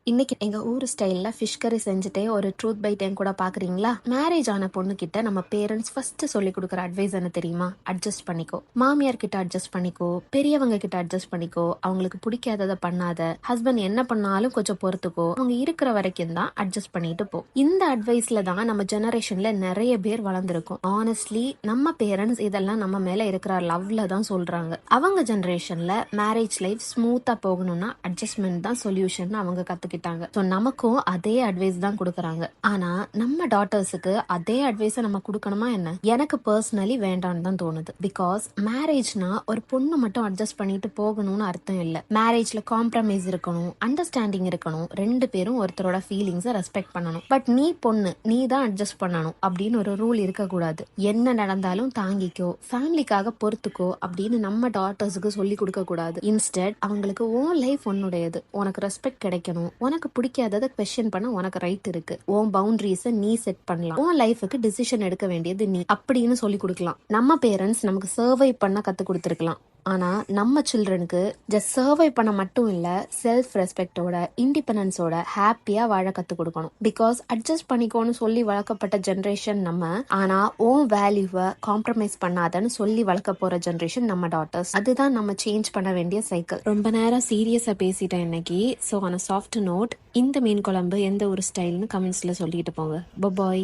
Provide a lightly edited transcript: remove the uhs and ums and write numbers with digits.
இன்னைக்கு எங்க ஊர் ஸ்டைல்ல ஃபிஷ் கறி செஞ்சுட்டே ஒரு ட்ரூத் பைட் என் கூட பாக்குறீங்களா? மேரேஜ் ஆன பொண்ணு கிட்ட நம்ம பேரண்ட்ஸ் ஃபர்ஸ்ட் சொல்லி கொடுக்குற அட்வைஸ் என்ன தெரியுமா? அட்ஜஸ்ட் பண்ணிக்கோ. மாமியார் கிட்ட அட்ஜஸ்ட் பண்ணிக்கோ, பெரியவங்க கிட்ட அட்ஜஸ்ட் பண்ணிக்கோ, அவங்களுக்கு பிடிக்காததை பண்ணாத, ஹஸ்பண்ட் என்ன பண்ணாலும் கொஞ்சம் பொறுத்துக்கோ, அவங்க இருக்கிற வரைக்கும் தான் அட்ஜஸ்ட் பண்ணிட்டு போ. இந்த அட்வைஸ்ல தான் நம்ம ஜெனரேஷன்ல நிறைய பேர் வளர்ந்துருக்கோம். ஆனஸ்ட்லி நம்ம பேரண்ட்ஸ் இதெல்லாம் நம்ம மேல இருக்கிற லவ்ல தான் சொல்றாங்க. அவங்க ஜெனரேஷன்ல மேரேஜ் லைஃப் ஸ்மூத்தா போகணும்னா அட்ஜஸ்ட்மெண்ட் தான் சொல்யூஷன் அவங்க கத்துக்கிட்டாங்க. நமக்கும் அதே அட்வைஸ் தான் கொடுக்கறாங்க. ஆனா நம்ம டாட்டர்ஸுக்கு அதே அட்வைஸை நம்ம கொடுக்கணுமா என்ன? எனக்கு பர்சனலி வேண்டான்னு தான் தோணுது. பிகாஸ் மேரேஜ்னா ஒரு பொண்ணு மட்டும் அட்ஜஸ்ட் பண்ணிட்டு போகணும்னு அர்த்தம் இல்ல. மேரேஜ்ல காம்ப்ரமைஸ் இருக்கணும், அண்டர்ஸ்டாண்டிங் இருக்கணும், ரெண்டு பேரும் ஒருத்தரோட ஃபீலிங்ஸை ரெஸ்பெக்ட் பண்ணணும். பட் நீ பொண்ணு, நீ தான் அட்ஜஸ்ட் பண்ணணும் அப்படின்னு ஒரு ரூல் இருக்கக்கூடாது. என்ன நடந்தாலும் தாங்கிக்கோ, ஃபேமிலிக்காக பொறுத்துக்கோ அப்படின்னு நம்ம டாட்டர்ஸுக்கு சொல்லி கொடுக்க கூடாது. இன்ஸ்டெட் அவங்களுக்கு உன் லைஃப் உன்னுடையது, உனக்கு ரெஸ்பெக்ட் கிடைக்கணும், உனக்கு பிடிக்காததை கொஸ்டின் பண்ண உனக்கு ரைட் இருக்கு, உன் பவுண்டரிஸை நீ செட் பண்ணலாம், உன் லைஃபுக்கு டிசிஷன் எடுக்க வேண்டியது நீ அப்படின்னு சொல்லி கொடுக்கலாம். நம்ம பேரண்ட்ஸ் நமக்கு சர்வை பண்ண கத்து கொடுத்துருக்கலாம். ஆனா நம்ம சில்ட்ரனுக்கு ஜஸ்ட் சர்வை பண்ண மட்டும் இல்ல, செல்ஃப் ரெஸ்பெக்டோட, இண்டிபெண்டன்ஸோட ஹாப்பியா வாழ கத்து கொடுக்கணும். பிகாஸ் அட்ஜஸ்ட் பண்ணிக்கோன்னு சொல்லி வளர்க்கப்பட்ட ஜென்ரேஷன் நம்ம. ஆனா ஓன் வேல்யூவை காம்ப்ரமைஸ் பண்ணாதன்னு சொல்லி வளர்க்க போற ஜென்ரேஷன் நம்ம டாட்டர்ஸ். அதுதான் நம்ம சேஞ்ச் பண்ண வேண்டிய சைக்கிள். ரொம்ப நேரம் சீரியஸா பேசிட்டேன் இன்னைக்கு. ஸோ ஆன் சாஃப்ட் நோட், இந்த மீன் குழம்பு எந்த ஒரு ஸ்டைல்னு கமெண்ட்ஸ்ல சொல்லிட்டு போங்க. பாய்.